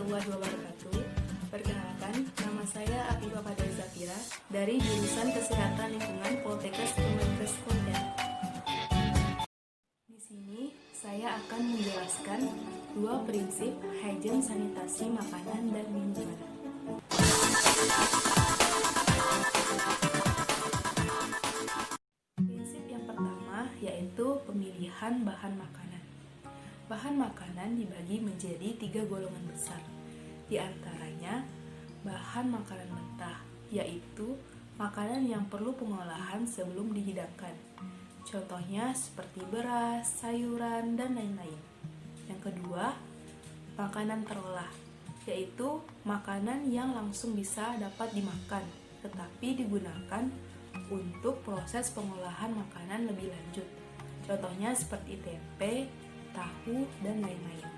warahmatullahi wabarakatuh. Perkenalkan, nama saya Afifah Fadel Zafira dari jurusan Kesehatan Lingkungan Poltekkes Kemenkes Pontianak. Di sini saya akan menjelaskan dua prinsip hygiene sanitasi makanan dan minuman. Prinsip yang pertama yaitu pemilihan bahan makanan. Bahan makanan dibagi menjadi 3 golongan besar. Di antaranya, bahan makanan mentah, yaitu makanan yang perlu pengolahan sebelum dihidangkan. Contohnya seperti beras, sayuran, dan lain-lain. Yang kedua, makanan terolah, yaitu makanan yang langsung bisa dapat dimakan, tetapi digunakan untuk proses pengolahan makanan lebih lanjut. Contohnya seperti tempe, tahu, dan lain-lain.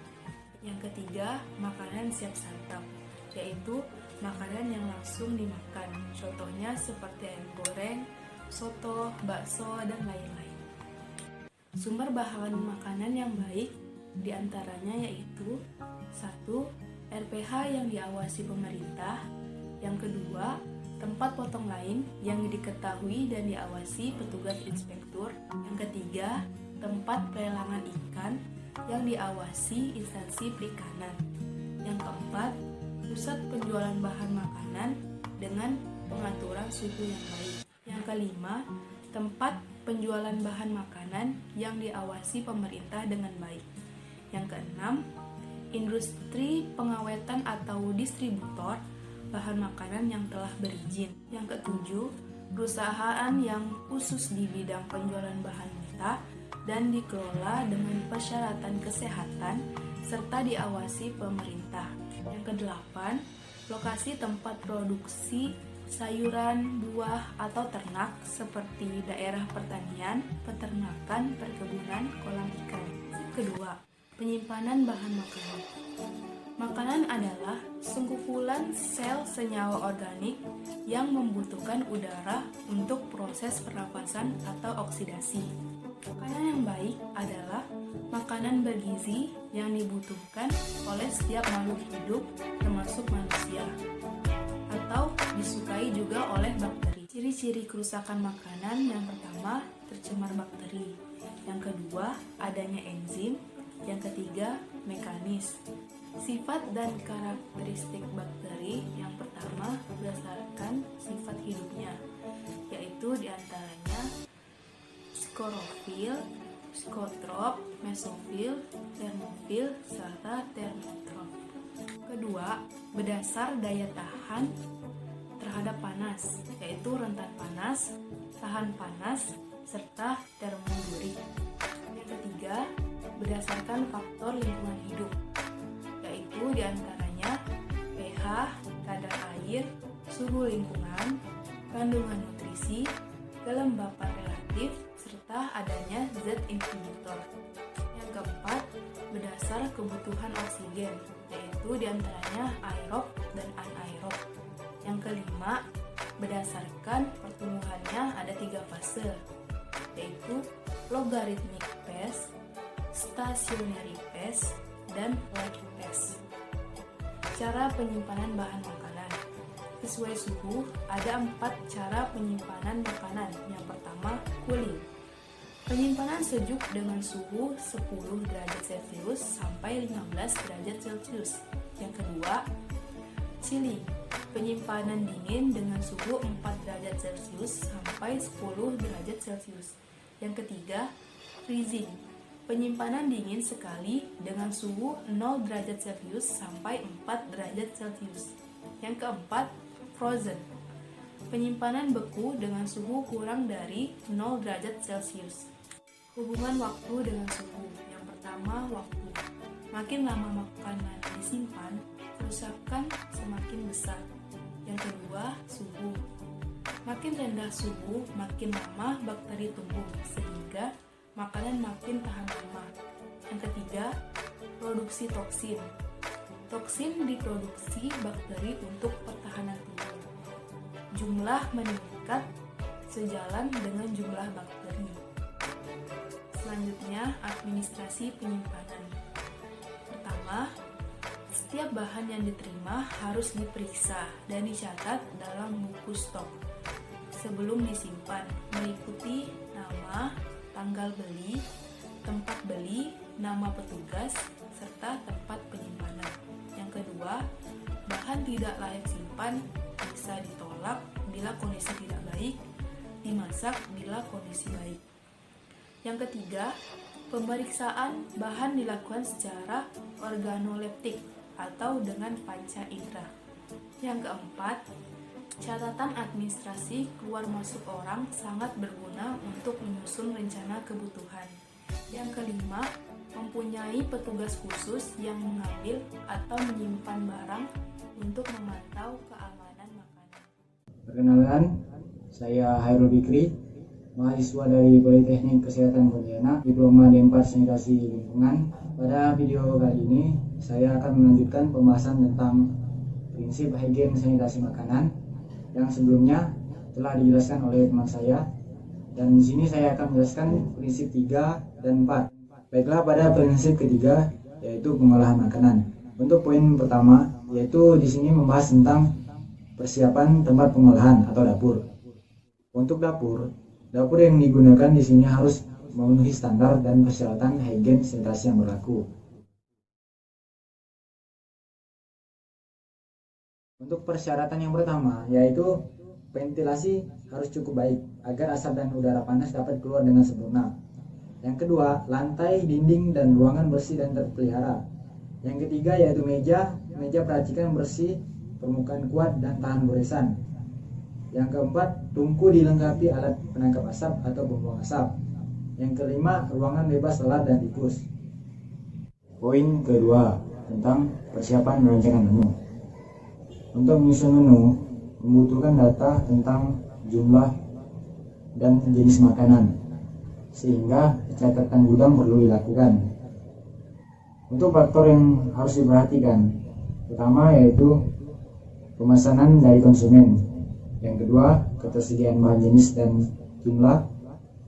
Yang ketiga, makanan siap santap, yaitu makanan yang langsung dimakan. Contohnya seperti ayam goreng, soto, bakso, dan lain-lain. Sumber bahan makanan yang baik diantaranya yaitu 1. RPH yang diawasi pemerintah. Yang kedua, tempat potong lain yang diketahui dan diawasi petugas inspektur. Yang ketiga, tempat pelelangan ikan yang diawasi instansi perikanan. Yang keempat, pusat penjualan bahan makanan dengan pengaturan suhu yang baik. Yang kelima, tempat penjualan bahan makanan yang diawasi pemerintah dengan baik. Yang keenam, industri pengawetan atau distributor bahan makanan yang telah berizin. Yang ketujuh, perusahaan yang khusus di bidang penjualan bahan mentah dan dikelola dengan persyaratan kesehatan serta diawasi pemerintah. Yang kedelapan, lokasi tempat produksi sayuran, buah, atau ternak seperti daerah pertanian, peternakan, perkebunan, kolam ikan. Kedua, penyimpanan bahan makanan. Makanan adalah sengkumpulan sel senyawa organik yang membutuhkan udara untuk proses pernapasan atau oksidasi. Makanan yang baik adalah makanan bergizi yang dibutuhkan oleh setiap makhluk hidup, termasuk manusia, atau disukai juga oleh bakteri. Ciri-ciri kerusakan makanan yang pertama, tercemar bakteri. Yang kedua, adanya enzim. Yang ketiga, mekanis. Sifat dan karakteristik bakteri yang pertama berdasarkan sifat hidupnya, yaitu diantaranya skorofil, psikotrop, mesofil, termofil, serta termotrop. Kedua, berdasar daya tahan terhadap panas, yaitu rentan panas, tahan panas, serta termodurik. Yang ketiga, berdasarkan faktor lingkungan hidup, yaitu diantaranya pH, kadar air, suhu lingkungan, kandungan nutrisi, kelembapan relatif, serta adanya zat inhibitor. Yang keempat, berdasar kebutuhan oksigen, yaitu diantaranya aerob dan anaerob. Yang kelima, berdasarkan pertumbuhannya ada 3 fase, yaitu logarithmic phase, stationary phase, dan light phase. Cara penyimpanan bahan makanan sesuai suhu, ada 4 cara penyimpanan makanan. Yang pertama, cooling. Penyimpanan sejuk dengan suhu 10 derajat Celcius sampai 15 derajat Celcius. Yang kedua, chilling. Penyimpanan dingin dengan suhu 4 derajat Celcius sampai 10 derajat Celcius. Yang ketiga, freezing. Penyimpanan dingin sekali dengan suhu 0 derajat Celcius sampai 4 derajat Celcius. Yang keempat, frozen. Penyimpanan beku dengan suhu kurang dari 0 derajat Celcius. Hubungan waktu dengan suhu. Yang pertama, waktu. Makin lama makanan disimpan, kerusakan semakin besar. Yang kedua, suhu. Makin rendah suhu, makin lama bakteri tumbuh, sehingga makanan makin tahan lama. Yang ketiga, produksi toksin. Toksin diproduksi bakteri untuk pertahanan tubuh. Jumlah meningkat sejalan dengan jumlah bakteri. Selanjutnya, administrasi penyimpanan. Pertama, Setiap bahan yang diterima harus diperiksa dan dicatat dalam buku stok sebelum disimpan, meliputi nama, tanggal beli, tempat beli, nama petugas, serta tempat penyimpanan. Yang kedua, bahan tidak layak simpan bisa ditolak bila kondisi tidak baik, dimasak bila kondisi baik. Yang ketiga, pemeriksaan bahan dilakukan secara organoleptik atau dengan panca indera. Yang keempat, catatan administrasi keluar masuk orang sangat berguna untuk menyusun rencana kebutuhan. Yang kelima, mempunyai petugas khusus yang mengambil atau menyimpan barang untuk memantau keamanan makanan. Perkenalkan, saya Hairul Bikri, mahasiswa dari Politeknik Kesehatan Pontianak, Diploma D4 Sanitasi Lingkungan. Pada video kali ini, saya akan melanjutkan pembahasan tentang prinsip higien sanitasi makanan yang sebelumnya telah dijelaskan oleh teman saya. Dan di sini saya akan menjelaskan prinsip 3 dan 4. Baiklah, pada prinsip ketiga, yaitu pengolahan makanan. Untuk poin pertama, yaitu di sini membahas tentang persiapan tempat pengolahan atau dapur. Untuk dapur yang digunakan di sini harus memenuhi standar dan persyaratan higien sanitasi yang berlaku. Untuk persyaratan yang pertama, yaitu ventilasi harus cukup baik agar asap dan udara panas dapat keluar dengan sempurna. Yang kedua, lantai, dinding, dan ruangan bersih dan terpelihara. Yang ketiga yaitu meja peracikan bersih, permukaan kuat dan tahan goresan. Yang keempat, tungku dilengkapi alat penangkap asap atau pembuang asap. Yang kelima, ruangan bebas lalat dan tikus. Poin kedua, tentang persiapan rancangan menu. Untuk menyusun menu, membutuhkan data tentang jumlah dan jenis makanan, sehingga catatan gudang perlu dilakukan. Untuk faktor yang harus diperhatikan, pertama yaitu pemesanan dari konsumen. Yang kedua, ketersediaan bahan jenis dan jumlah.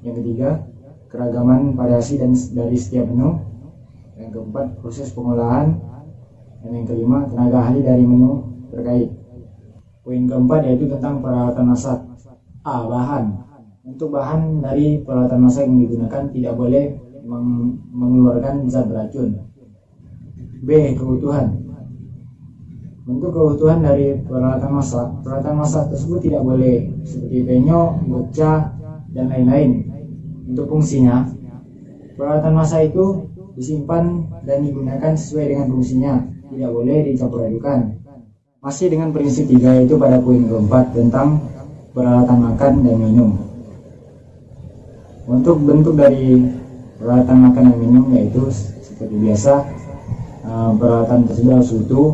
Yang ketiga, keragaman variasi dari setiap menu. Yang keempat, proses pengolahan. Dan yang kelima, tenaga ahli dari menu terkait. Poin keempat yaitu tentang peralatan masak. Bahan. Untuk bahan dari peralatan masak yang digunakan tidak boleh mengeluarkan zat beracun. Kebutuhan. Untuk kebutuhan dari peralatan masak tersebut tidak boleh seperti penyok, beca, dan lain-lain. Untuk fungsinya, peralatan masak itu disimpan dan digunakan sesuai dengan fungsinya, tidak boleh dicampur adukan. Masih dengan prinsip 3 yaitu pada poin keempat tentang peralatan makan dan minum. Untuk bentuk dari peralatan makan dan minum yaitu seperti biasa, peralatan tersebut harus utuh,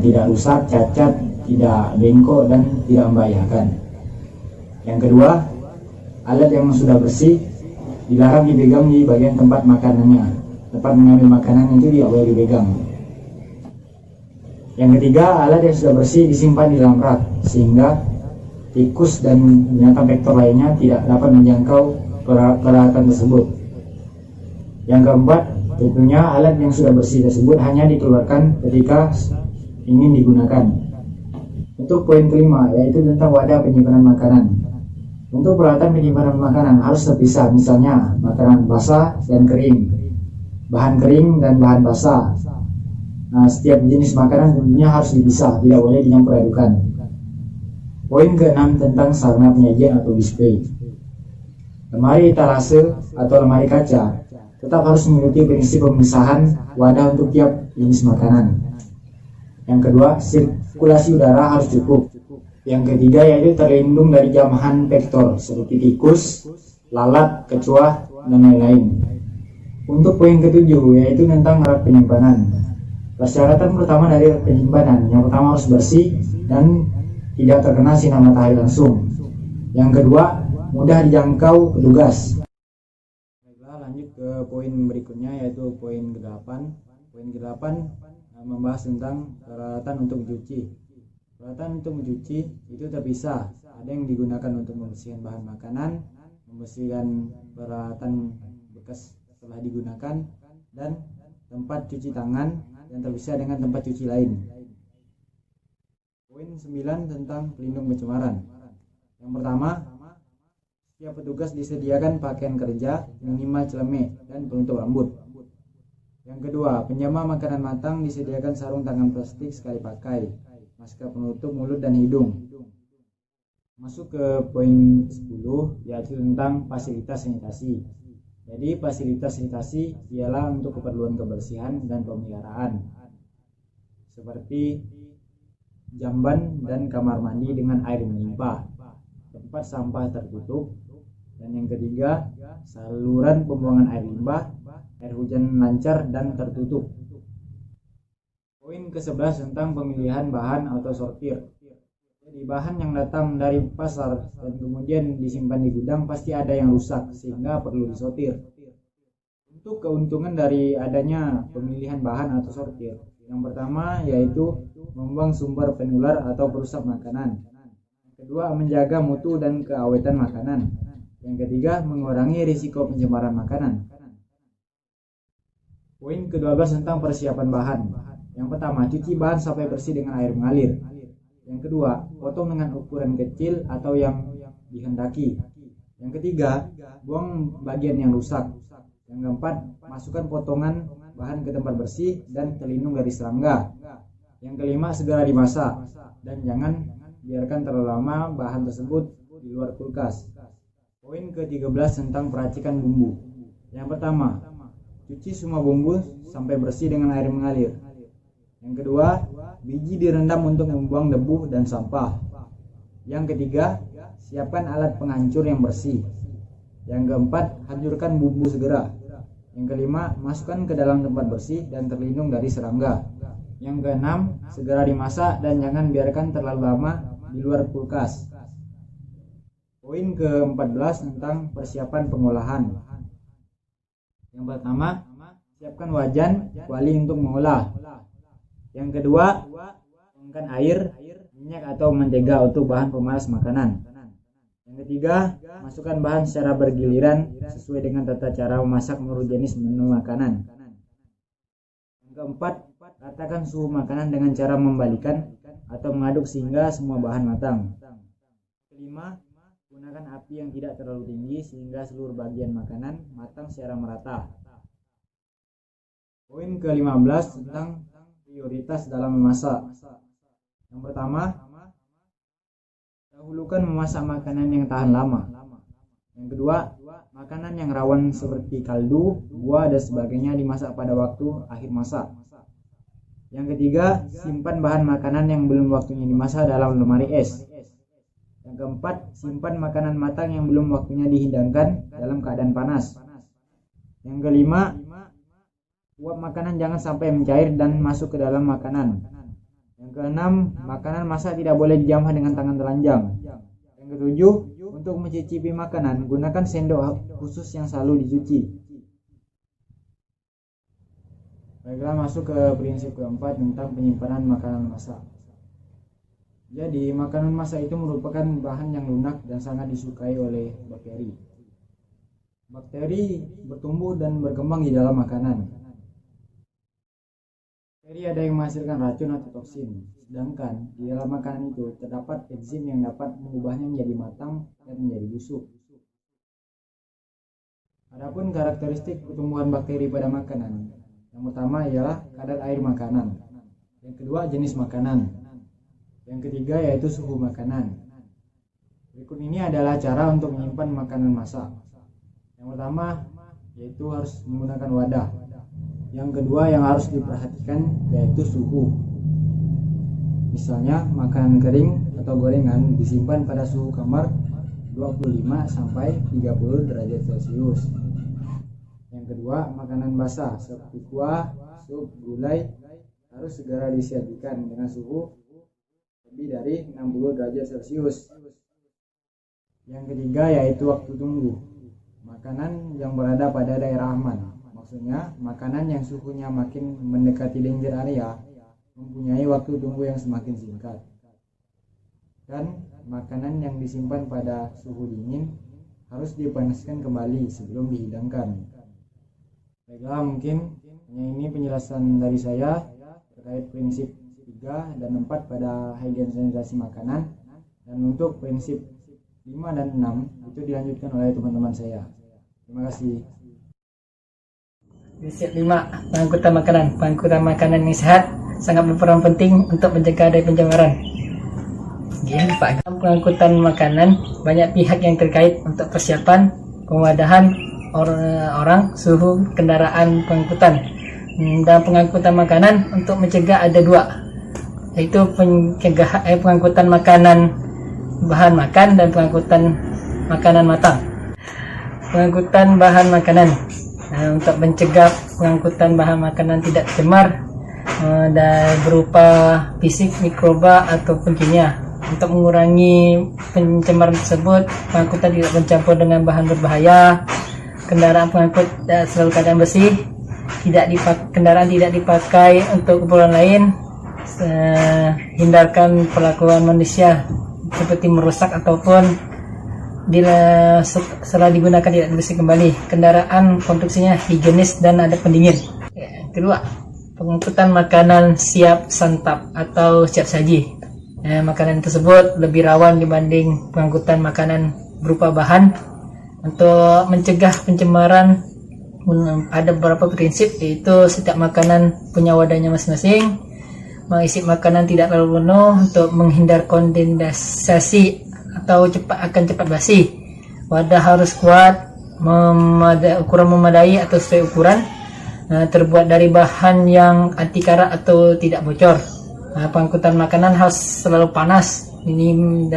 tidak rusak, cacat, tidak bengkok, dan tidak membahayakan. Yang kedua, alat yang sudah bersih dilarang dipegang di bagian tempat makanannya. Tempat mengambil makanan itu tidak boleh dipegang. Yang ketiga, alat yang sudah bersih disimpan di dalam rak sehingga tikus dan binatang vektor lainnya tidak dapat menjangkau peralatan tersebut. Yang keempat, tentunya alat yang sudah bersih tersebut hanya dikeluarkan ketika ingin digunakan. Untuk poin kelima yaitu tentang wadah penyimpanan makanan. Untuk peralatan penyimpanan makanan harus terpisah, misalnya makanan basah dan kering, bahan kering dan bahan basah. Setiap jenis makanan tentunya harus dipisah, tidak boleh dicampur adukan. Poin ke-6 tentang sarana penyajian atau display. Lemari etalase atau lemari kaca tetap harus mengikuti prinsip pemisahan wadah untuk tiap jenis makanan. Yang kedua, sirkulasi udara harus cukup. Yang ketiga yaitu terlindung dari jamahan vektor seperti tikus, lalat, kecoa, dan lain-lain. Untuk poin ketujuh yaitu tentang rak penyimpanan. Persyaratan pertama dari rak penyimpanan, yang pertama harus bersih dan tidak terkena sinar matahari langsung. Yang kedua, mudah dijangkau petugas. Baiklah, lanjut ke poin berikutnya yaitu poin ke-8. Poin ke-8 membahas tentang peralatan untuk mencuci. Peralatan untuk mencuci itu terpisah. Ada yang digunakan untuk membersihkan bahan makanan, membersihkan peralatan bekas setelah digunakan, dan tempat cuci tangan yang terpisah dengan tempat cuci lain. Poin 9 tentang pelindung pencemaran. Yang pertama, setiap petugas disediakan pakaian kerja, minimal celemek dan penutup rambut. Yang kedua, penjama makanan matang disediakan sarung tangan plastik sekali pakai, masker penutup mulut dan hidung. Masuk ke poin 10, yaitu tentang fasilitas sanitasi. Jadi fasilitas sanitasi ialah untuk keperluan kebersihan dan pemeliharaan, seperti jamban dan kamar mandi dengan air melimpah, tempat sampah tertutup, dan yang ketiga, saluran pembuangan air limbah, air hujan lancar dan tertutup. Poin ke-11 tentang pemilihan bahan atau sortir. Jadi bahan yang datang dari pasar dan kemudian disimpan di gudang pasti ada yang rusak sehingga perlu disortir. Untuk keuntungan dari adanya pemilihan bahan atau sortir, yang pertama yaitu membuang sumber penular atau perusak makanan. Yang kedua, menjaga mutu dan keawetan makanan. Yang ketiga, mengurangi risiko pencemaran makanan. Poin ke-12 tentang persiapan bahan. Yang pertama, cuci bahan sampai bersih dengan air mengalir. Yang kedua, potong dengan ukuran kecil atau yang dihendaki. Yang ketiga, buang bagian yang rusak. Yang keempat, masukkan potongan bahan ke tempat bersih dan terlindung dari serangga. Yang kelima, segera dimasak dan jangan biarkan terlalu lama bahan tersebut di luar kulkas. Poin ke-13 tentang peracikan bumbu. Yang pertama, cuci semua bumbu sampai bersih dengan air mengalir. Yang kedua, biji direndam untuk membuang debu dan sampah. Yang ketiga, siapkan alat penghancur yang bersih. Yang keempat, hancurkan bumbu segera. Yang kelima, masukkan ke dalam tempat bersih dan terlindung dari serangga. Yang keenam, segera dimasak dan jangan biarkan terlalu lama di luar kulkas. Poin ke-14 tentang persiapan pengolahan. Yang pertama, siapkan wajan kuali untuk mengolah. Yang kedua, tuangkan air, minyak atau mentega untuk bahan pemanas makanan. Yang ketiga, masukkan bahan secara bergiliran sesuai dengan tata cara memasak menurut jenis menu makanan. Yang keempat, ratakan suhu makanan dengan cara membalikan atau mengaduk sehingga semua bahan matang. Kelima, gunakan api yang tidak terlalu tinggi sehingga seluruh bagian makanan matang secara merata. Poin ke-15 tentang prioritas dalam memasak. Yang pertama, dahulukan memasak makanan yang tahan lama. Yang kedua, makanan yang rawan seperti kaldu, buah dan sebagainya dimasak pada waktu akhir masak. Yang ketiga, simpan bahan makanan yang belum waktunya dimasak dalam lemari es. Yang keempat, simpan makanan matang yang belum waktunya dihidangkan dalam keadaan panas. Yang kelima, uap makanan jangan sampai mencair dan masuk ke dalam makanan. Yang keenam, makanan masak tidak boleh dijamah dengan tangan telanjang. Yang ketujuh, untuk mencicipi makanan, gunakan sendok khusus yang selalu dicuci. Baiklah, masuk ke prinsip keempat tentang penyimpanan makanan masak. Jadi, makanan masak itu merupakan bahan yang lunak dan sangat disukai oleh bakteri. Bakteri bertumbuh dan berkembang di dalam makanan. Bakteri ada yang menghasilkan racun atau toksin, sedangkan di dalam makanan itu terdapat enzim yang dapat mengubahnya menjadi matang dan menjadi busuk. Adapun karakteristik pertumbuhan bakteri pada makanan, yang pertama ialah kadar air makanan, yang kedua jenis makanan, yang ketiga yaitu suhu makanan. Berikut ini adalah cara untuk menyimpan makanan masak. Yang pertama yaitu harus menggunakan wadah. Yang kedua yang harus diperhatikan yaitu suhu. Misalnya makanan kering atau gorengan disimpan pada suhu kamar 25 sampai 30 derajat Celcius. Yang kedua, makanan basah seperti kuah, sup, gulai harus segera disajikan dengan suhu lebih dari 60 derajat Celcius. Yang ketiga yaitu waktu tunggu. Makanan yang berada pada daerah aman. Maksudnya, makanan yang suhunya makin mendekati danger area mempunyai waktu tunggu yang semakin singkat. Dan makanan yang disimpan pada suhu dingin harus dipanaskan kembali sebelum dihidangkan. Baiklah, mungkin hanya ini penjelasan dari saya. terkait prinsip 3 dan 4 pada higien sanitasi makanan, dan untuk prinsip 5 dan 6 itu dilanjutkan oleh teman-teman saya. Terima kasih. Prinsip 5, pengangkutan makanan. Pengangkutan makanan yang sehat sangat berperan penting untuk mencegah dari pencemaran. Pak, pengangkutan makanan banyak pihak yang terkait untuk persiapan pemadahan orang, suhu kendaraan pengangkutan. Dan pengangkutan makanan untuk mencegah ada 2, yaitu pengangkutan makanan bahan makan dan pengangkutan makanan matang. Pengangkutan bahan makanan untuk mencegah pengangkutan bahan makanan tidak tercemar dan berupa fisik, mikroba ataupun kimia. Untuk mengurangi pencemaran tersebut, pengangkutan tidak mencampur dengan bahan berbahaya. Kendaraan pengangkut selalu keadaan bersih. Kendaraan tidak dipakai untuk keperluan lain. Hindarkan perlakuan manusia seperti merusak ataupun setelah digunakan tidak bersih kembali. Kendaraan konstruksinya higienis dan ada pendingin. Kedua, pengangkutan makanan siap santap atau siap saji. Makanan tersebut lebih rawan dibanding pengangkutan makanan berupa bahan. Untuk mencegah pencemaran ada beberapa prinsip, yaitu setiap makanan punya wadahnya masing-masing. Mengisi makanan tidak terlalu penuh untuk menghindar kondensasi atau akan cepat basi. Wadah harus kuat, ukuran memadai atau sesuai ukuran, terbuat dari bahan yang anti karat atau tidak bocor. Pengangkutan makanan harus selalu panas. Ini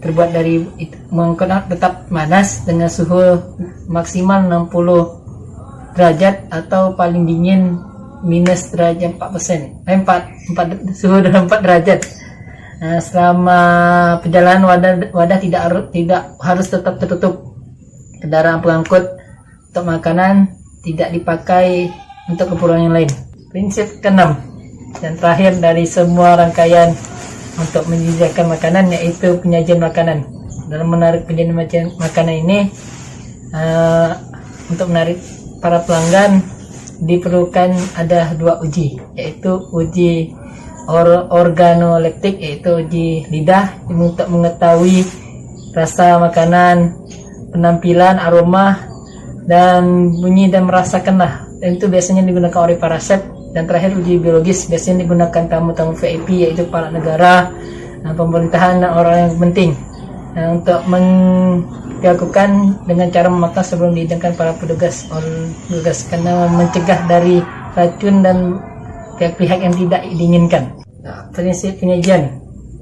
terbuat dari menggunakan tetap panas dengan suhu maksimal 60 derajat atau paling dingin minus derajat 4%. 4 suhu dalam 4 derajat. Selama perjalanan wadah tidak harus tetap tertutup. Kendaraan pengangkut untuk makanan tidak dipakai untuk keperluan yang lain. Prinsip ke-6 dan terakhir dari semua rangkaian untuk menyediakan makanan, yaitu penyajian makanan. Dalam menarik penyajian makanan ini, untuk menarik para pelanggan diperlukan ada 2 uji, yaitu uji organoleptik, yaitu uji lidah untuk mengetahui rasa makanan, penampilan, aroma, dan bunyi dan merasakanlah. Dan itu biasanya digunakan oleh para chef. Dan terakhir uji biologis biasanya digunakan tamu-tamu VIP, yaitu kepala negara, pemerintahan, dan orang yang penting, untuk dilakukan dengan cara memakan sebelum dihidangkan para petugas karena mencegah dari racun dan pihak-pihak yang tidak diinginkan. Prinsip penyajian.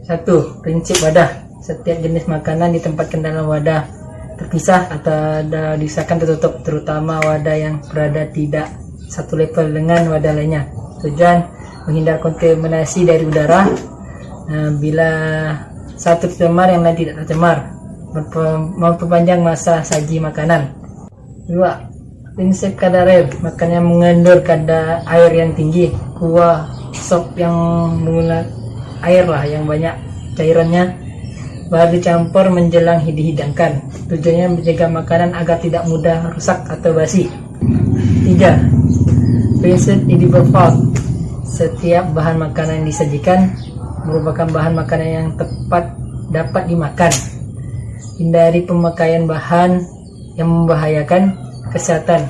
1. Prinsip wadah. Setiap jenis makanan ditempatkan dalam wadah terpisah atau disahkan tertutup, terutama wadah yang berada tidak satu level dengan wadah lainnya. Tujuan menghindar kontaminasi dari udara. Bila satu tercemar, yang lain tidak tercemar. Memperpanjang masa saji makanan. 2. Prinsip kadar air. Makan yang mengandung kadar air yang tinggi. Kuah, sop yang menggunakan air yang banyak cairannya baru dicampur menjelang dihidangkan. Tujuannya menjaga makanan agar tidak mudah rusak atau basi. 3. Prinsip edible food. Setiap bahan makanan yang disajikan merupakan bahan makanan yang tepat dapat dimakan. Hindari pemakaian bahan yang membahayakan kesehatan.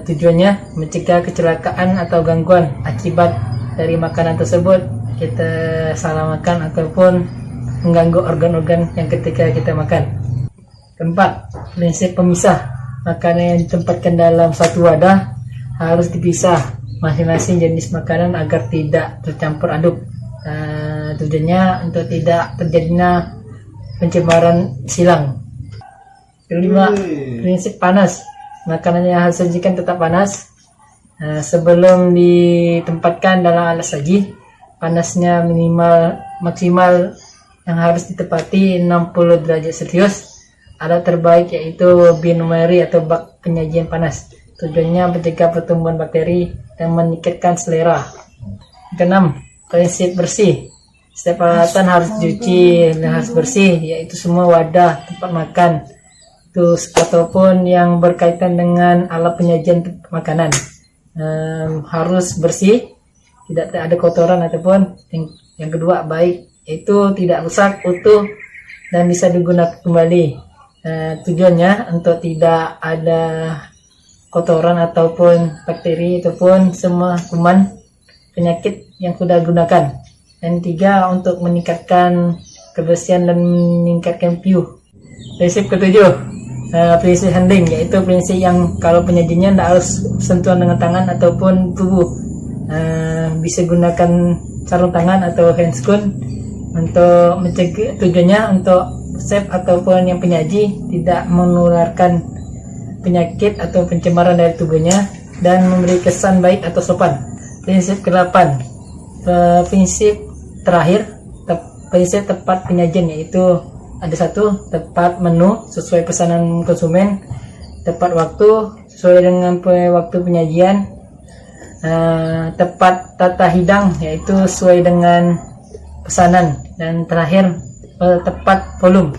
Tujuannya mencegah kecelakaan atau gangguan akibat dari makanan tersebut. Kita salah makan ataupun mengganggu organ-organ yang ketika kita makan. 4. Prinsip pemisah. Makanan yang ditempatkan dalam satu wadah harus dipisah masing-masing jenis makanan agar tidak tercampur aduk. Tujuannya untuk tidak terjadinya pencemaran silang. 5. Prinsip panas. Makanan yang harus disajikan tetap panas. Sebelum ditempatkan dalam alat saji, panasnya maksimal yang harus ditepati 60 derajat Celcius. Alat terbaik yaitu binomeri atau bak penyajian panas. Tujuannya mencegah pertumbuhan bakteri dan meningkatkan selera. 6. Prinsip bersih. Setiap peralatan harus dicuci dan harus bersih, yaitu semua wadah tempat makan ataupun yang berkaitan dengan alat penyajian makanan. harus bersih, tidak ada kotoran ataupun yang kedua baik itu tidak rusak, utuh dan bisa digunakan kembali. Tujuannya untuk tidak ada kotoran ataupun bakteri ataupun semua kuman penyakit yang sudah gunakan. Dan 3 untuk meningkatkan kebersihan dan meningkatkan view. Prinsip ketujuh, prinsip handling, yaitu prinsip yang kalau penyajinya tidak harus sentuhan dengan tangan ataupun tubuh. Bisa gunakan sarung tangan atau handscoon untuk mencegah, tujuannya untuk chef ataupun yang penyaji tidak menularkan penyakit atau pencemaran dari tubuhnya dan memberi kesan baik atau sopan. Prinsip ke-8, prinsip terakhir, prinsip tepat penyajian, yaitu ada 1, tepat menu sesuai pesanan konsumen, tepat waktu sesuai dengan waktu penyajian, tepat tata hidang, yaitu sesuai dengan pesanan, dan terakhir tepat volume.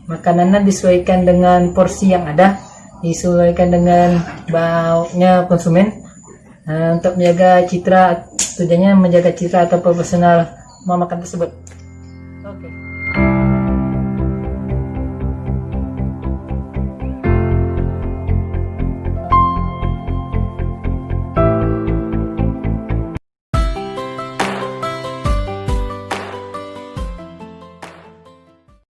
Makanannya disesuaikan dengan porsi yang ada, disesuaikan dengan baunya konsumen, untuk menjaga citra, tujuannya menjaga citra atau profesional memakan tersebut. Oke.